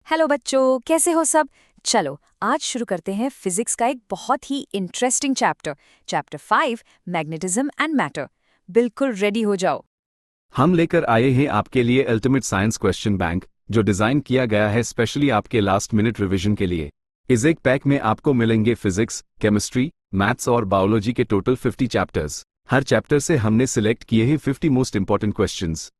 Hello बच्चों, कैसे हो सब। चलो आज शुरू करते हैं फिजिक्स का एक बहुत ही interesting chapter, chapter 5, magnetism and matter. बिल्कुल रेडी हो जाओ। हम लेकर आए हैं आपके लिए अल्टीमेट साइंस क्वेश्चन बैंक, जो डिजाइन किया गया है स्पेशली आपके लास्ट मिनट रिवीजन के लिए। इस एक पैक में आपको मिलेंगे फिजिक्स, केमिस्ट्री, मैथ्स और बायोलॉजी के टोटल 50 चैप्टर्स। हर चैप्टर से हमने सिलेक्ट किए हैं 50 मोस्ट इंपॉर्टेंट क्वेश्चंस।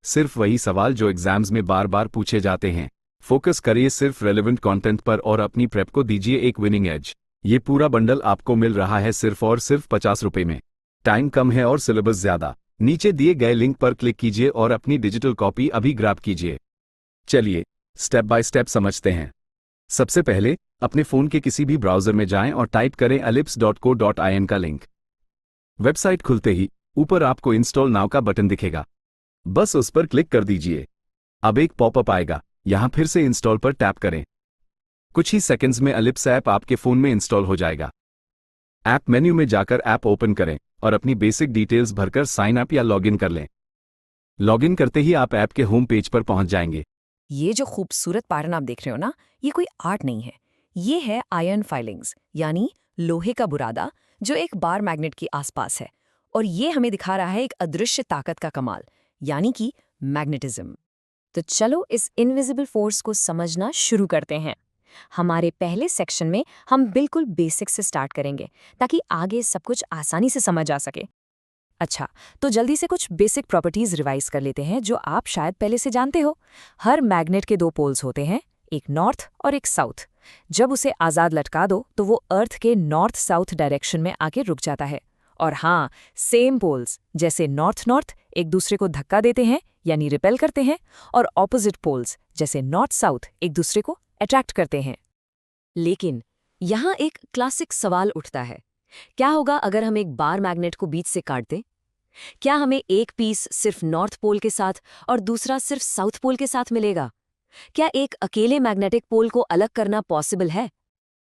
सिर्फ वही सवाल जो एग्जाम्स में बार बार पूछे जाते हैं। फोकस करिए सिर्फ रेलेवेंट कंटेंट पर और अपनी प्रेप को दीजिए एक विनिंग एज। ये पूरा बंडल आपको मिल रहा है सिर्फ और सिर्फ 50 रुपए में। टाइम कम है और सिलेबस ज्यादा। नीचे दिए गए लिंक पर क्लिक कीजिए और अपनी डिजिटल कॉपी अभी ग्रैब कीजिए। चलिए स्टेप बाय स्टेप समझते हैं। सबसे पहले अपने फोन के किसी भी ब्राउजर में जाएं और टाइप करें ellipse.co.in का लिंक। वेबसाइट खुलते ही ऊपर आपको इंस्टॉल नाउ का बटन दिखेगा, बस उस पर क्लिक कर दीजिए। अब एक पॉपअप आएगा, यहां फिर से इंस्टॉल पर टैप करें। कुछ ही सेकंड्स में एलिप्स ऐप आपके फोन में इंस्टॉल हो जाएगा। ऐप मेन्यू में जाकर ऐप ओपन करें और अपनी बेसिक डिटेल्स भरकर साइन अप या लॉगिन कर लें। लॉगिन करते ही आप ऐप के होम पेज पर पहुंच जाएंगे। ये जो खूबसूरत पैटर्न आप देख रहे हो ना, ये कोई आर्ट नहीं है। ये है आयरन फाइलिंग्स, यानी लोहे का बुरादा जो एक बार मैग्नेट के आसपास है। और ये हमें दिखा रहा है एक अदृश्य ताकत का कमाल, यानी कि मैग्नेटिज्म। तो चलो इस इनविजिबल फोर्स को समझना शुरू करते हैं। हमारे पहले सेक्शन में हम बिल्कुल बेसिक से स्टार्ट करेंगे ताकि आगे सब कुछ आसानी से समझ आ सके। अच्छा, तो जल्दी से कुछ बेसिक प्रॉपर्टीज रिवाइज कर लेते हैं जो आप शायद पहले से जानते हो। हर मैग्नेट के दो पोल्स होते हैं, एक नॉर्थ और एक साउथ। जब उसे आज़ाद लटका दो तो वो अर्थ के नॉर्थ साउथ डायरेक्शन में आके रुक जाता है। और हाँ, सेम पोल्स जैसे नॉर्थ नॉर्थ एक दूसरे को धक्का देते हैं यानी रिपेल करते हैं, और ऑपोजिट पोल्स जैसे नॉर्थ साउथ एक दूसरे को अट्रैक्ट करते हैं। लेकिन यहाँ एक क्लासिक सवाल उठता है, क्या होगा अगर हम एक बार मैग्नेट को बीच से काट दें? क्या हमें एक पीस सिर्फ नॉर्थ पोल के साथ और दूसरा सिर्फ साउथ पोल के साथ मिलेगा? क्या एक अकेले मैग्नेटिक पोल को अलग करना पॉसिबल है?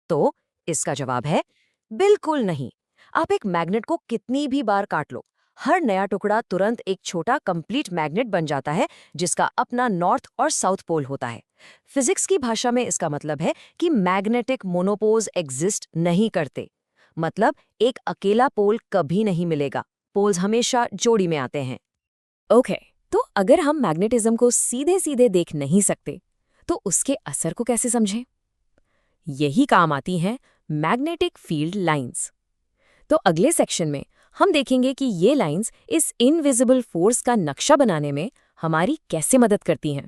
तो इसका जवाब है बिल्कुल नहीं। आप एक मैग्नेट को कितनी भी बार काट लो, हर नया टुकड़ा तुरंत एक छोटा कंप्लीट मैग्नेट बन जाता है जिसका अपना नॉर्थ और साउथ पोल होता है। फिजिक्स की भाषा में इसका मतलब है कि मैग्नेटिक मोनोपोल्स एग्जिस्ट नहीं करते। मतलब एक अकेला पोल कभी नहीं मिलेगा, पोल्स हमेशा जोड़ी में आते हैं। ओके, तो अगर हम मैग्नेटिज्म को सीधे सीधे देख नहीं सकते तो उसके असर को कैसे समझें? यही काम आती हैं मैग्नेटिक फील्ड लाइंस। तो अगले सेक्शन में हम देखेंगे कि ये लाइंस इस इनविजिबल फोर्स का नक्शा बनाने में हमारी कैसे मदद करती हैं।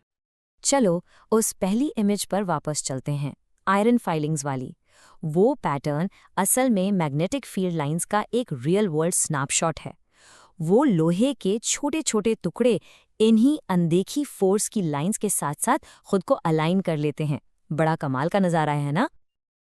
चलो उस पहली इमेज पर वापस चलते हैं, आयरन फाइलिंग्स वाली। वो पैटर्न असल में मैग्नेटिक फील्ड लाइंस का एक रियल वर्ल्ड स्नैपशॉट है। वो लोहे के छोटे छोटे टुकड़े इन्हीं अनदेखी फोर्स की लाइंस के साथ साथ खुद को अलाइन कर लेते हैं। बड़ा कमाल का नज़ारा है ना?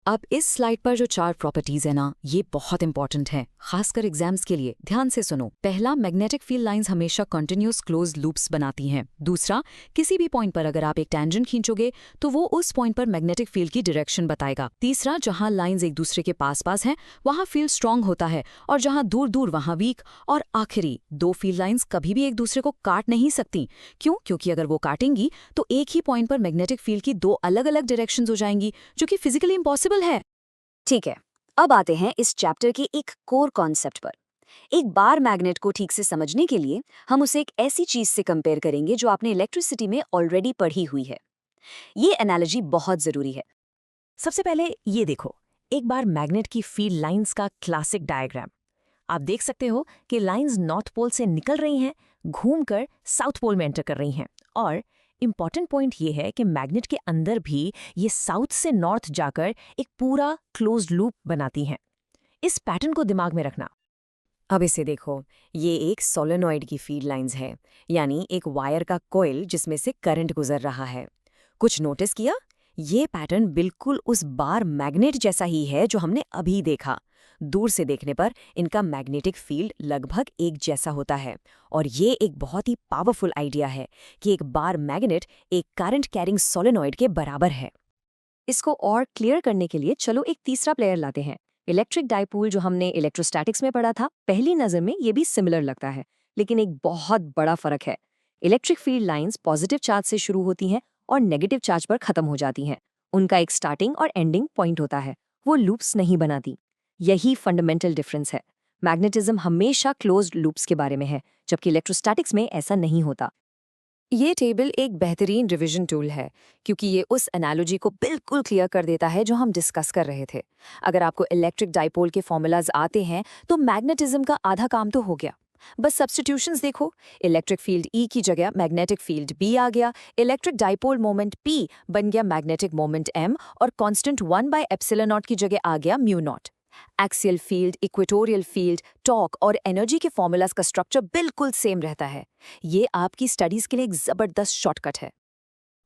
अब इस स्लाइड पर जो 4 प्रॉपर्टीज है ना, ये बहुत इंपॉर्टेंट है, खासकर एग्जाम्स के लिए। ध्यान से सुनो। पहला, मैग्नेटिक फील्ड लाइंस हमेशा कंटिन्यूअस क्लोज लूप्स बनाती हैं। दूसरा, किसी भी पॉइंट पर अगर आप एक टेंजेंट खींचोगे तो वो उस पॉइंट पर मैग्नेटिक फील्ड की डायरेक्शन बताएगा। तीसरा, जहां लाइंस एक दूसरे के पास पास हैं वहां फील्ड स्ट्रांग होता है और जहां दूर दूर वहां वीक। और आखिरी, 2 फील्ड लाइंस कभी भी एक दूसरे को काट नहीं सकती। क्यों? क्योंकि अगर वो काटेंगी तो एक ही पॉइंट पर मैग्नेटिक फील्ड की 2 अलग अलग डायरेक्शंस हो जाएंगी, जो कि फिजिकली इम्पॉसिबल है। ठीक है, अब आते हैं इस चैप्टर के एक कोर कॉन्सेप्ट पर। एक बार मैग्नेट को ठीक से समझने के लिए हम उसे एक ऐसी चीज से कंपेयर करेंगे जो आपने इलेक्ट्रिसिटी में ऑलरेडी पढ़ी हुई है। ये एनालॉजी बहुत जरूरी है। सबसे पहले ये देखो, एक बार मैग्नेट की फील्ड लाइंस का क्लासिक डायग्राम। आप देख सकते हो कि लाइंस नॉर्थ पोल से निकल रही हैं, घूमकर साउथ पोल में एंटर कर रही हैं। और इंपॉर्टेंट पॉइंट ये है कि मैग्नेट के अंदर भी ये साउथ से नॉर्थ जाकर एक पूरा क्लोज्ड लूप बनाती हैं। इस पैटर्न को दिमाग में रखना। अब इसे देखो, ये एक सोलेनॉइड की फील्ड लाइंस है, यानी एक वायर का कॉइल जिसमें से करंट गुजर रहा है। कुछ नोटिस किया? ये पैटर्न बिल्कुल उस बार मैग्नेट जैसा ही है जो हमने अभी देखा। दूर से देखने पर इनका मैग्नेटिक फील्ड लगभग एक जैसा होता है। और ये एक बहुत ही पावरफुल आइडिया है कि एक बार मैग्नेट एक करंट कैरिंग सोलेनॉइड के बराबर है। इसको और क्लियर करने के लिए चलो एक तीसरा प्लेयर लाते हैं, इलेक्ट्रिक डाइपोल, जो हमने इलेक्ट्रोस्टैटिक्स में पढ़ा था। पहली नज़र में ये भी सिमिलर लगता है, लेकिन एक बहुत बड़ा फर्क है। Electric field lines positive charge से शुरू होती हैं और नेगेटिव चार्ज पर खत्म हो जाती हैं। उनका एक स्टार्टिंग और एंडिंग पॉइंट होता है, वो लूप्स नहीं बनाती। यही फंडामेंटल डिफरेंस है। मैग्नेटिज्म हमेशा क्लोज्ड लूप्स के बारे में है, जबकि इलेक्ट्रोस्टैटिक्स में ऐसा नहीं होता। ये टेबल एक बेहतरीन रिवीजन टूल है, क्योंकि ये उस एनालॉजी को बिल्कुल क्लियर कर देता है जो हम डिस्कस कर रहे थे। अगर आपको इलेक्ट्रिक डाइपोल के फॉर्मूलाज आते हैं तो मैग्नेटिज्म का आधा काम तो हो गया। बस सब्स्टिट्यूशंस देखो, इलेक्ट्रिक फील्ड E की जगह मैग्नेटिक फील्ड B आ गया, इलेक्ट्रिक डाइपोल मोमेंट P बन गया मैग्नेटिक मोमेंट M, और कांस्टेंट 1/ε0 की जगह आ गया mu naught. Axial field, equatorial field, torque और एनर्जी के फॉर्मूलाज का स्ट्रक्चर बिल्कुल सेम रहता है। ये आपकी स्टडीज के लिए एक जबरदस्त शॉर्टकट है।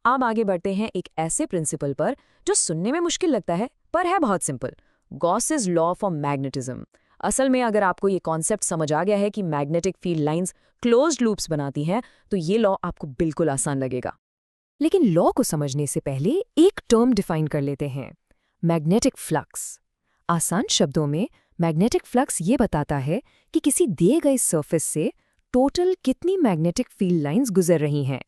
अब आगे बढ़ते हैं एक ऐसे प्रिंसिपल पर जो सुनने में मुश्किल लगता है पर है बहुत simple, Gauss's law for magnetism. असल में अगर आपको ये कॉन्सेप्ट समझ आ गया है कि magnetic field lines closed loops बनाती हैं, तो ये लॉ आपको बिल्कुल आसान लगेगा। लेकिन लॉ को समझने से पहले एक टर्म डिफाइन कर लेते हैं, मैग्नेटिक फ्लक्स। आसान शब्दों में मैग्नेटिक फ्लक्स ये बताता है कि किसी दिए गए सरफेस से टोटल कितनी मैग्नेटिक फील्ड लाइंस गुजर रही हैं।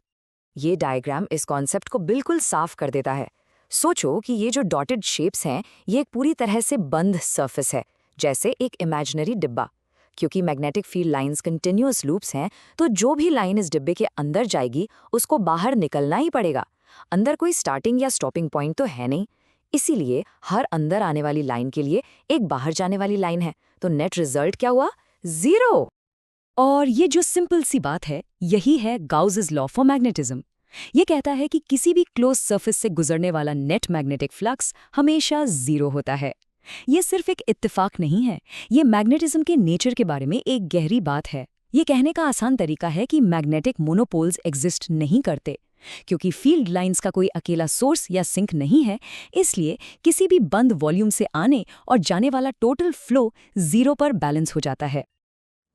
ये डायग्राम इस कॉन्सेप्ट को बिल्कुल साफ कर देता है। सोचो कि ये जो डॉटेड शेप्स हैं, ये एक पूरी तरह से बंद सरफेस है, जैसे एक इमेजिनरी डिब्बा। क्योंकि magnetic field lines continuous loops हैं, तो जो भी लाइन इस डिब्बे के अंदर जाएगी उसको बाहर निकलना ही पड़ेगा। अंदर कोई स्टार्टिंग या स्टॉपिंग पॉइंट तो है नहीं। इसीलिए हर अंदर आने वाली लाइन के लिए एक बाहर जाने वाली लाइन है, तो नेट रिजल्ट क्या हुआ? 0। और ये जो सिंपल सी बात है, यही है गाउसेस लॉ फॉर मैग्नेटिज्म। ये कहता है कि किसी भी क्लोज सरफेस से गुजरने वाला नेट मैग्नेटिक फ्लक्स हमेशा 0 होता है। ये सिर्फ एक इत्तेफाक नहीं है, ये मैग्नेटिज्म के नेचर के बारे में एक गहरी बात है। ये कहने का आसान तरीका है कि मैग्नेटिक मोनोपोल्स एग्जिस्ट नहीं करते। क्योंकि फील्ड लाइंस का कोई अकेला सोर्स या सिंक नहीं है, इसलिए किसी भी बंद वॉल्यूम से आने और जाने वाला टोटल फ्लो 0 पर बैलेंस हो जाता है।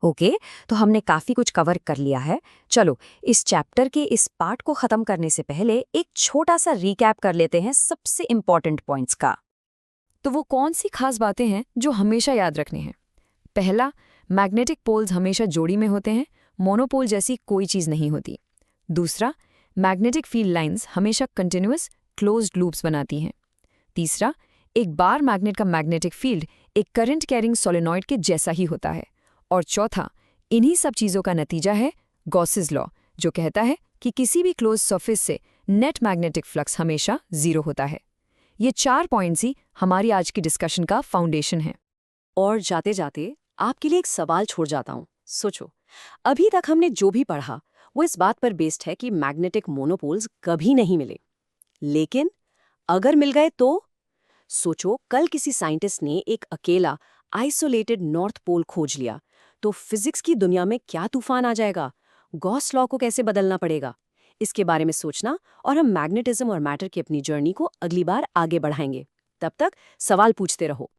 ओके, तो हमने काफी कुछ कवर कर लिया है। चलो, इस चैप्टर के इस पार्ट को खत्म करने से पहले एक छोटा सा रिकैप कर लेते हैं सबसे इंपॉर्टेंट पॉइंट्स का। तो वो कौन सी खास बातें हैं जो हमेशा याद रखनी है? पहला, मैग्नेटिक पोल्स हमेशा जोड़ी में होते हैं, मोनोपोल जैसी कोई चीज नहीं होती। दूसरा, मैग्नेटिक फील्ड लाइंस हमेशा कंटिन्यूअस क्लोज्ड लूप्स बनाती हैं। तीसरा, एक बार मैग्नेट का मैग्नेटिक फील्ड एक करंट कैरिंग सोलेनॉइड के जैसा ही होता है। और चौथा, इन्हीं सब चीज़ों का नतीजा है गॉसेस लॉ, जो कहता है कि किसी भी क्लोज सरफेस से नेट मैग्नेटिक फ्लक्स हमेशा 0 होता है। ये 4 पॉइंट्स ही हमारी आज की डिस्कशन का फाउंडेशन है। और जाते जाते आपके लिए एक सवाल छोड़ जाता हूँ। सोचो, अभी तक हमने जो भी पढ़ा वो इस बात पर बेस्ड है कि मैग्नेटिक मोनोपोल्स कभी नहीं मिले। लेकिन अगर मिल गए तो? सोचो, कल किसी साइंटिस्ट ने एक अकेला आइसोलेटेड नॉर्थ पोल खोज लिया, तो फिजिक्स की दुनिया में क्या तूफान आ जाएगा? गॉस लॉ को कैसे बदलना पड़ेगा? इसके बारे में सोचना, और हम मैग्नेटिज्म और मैटर की अपनी जर्नी को अगली बार आगे बढ़ाएंगे। तब तक सवाल पूछते रहो।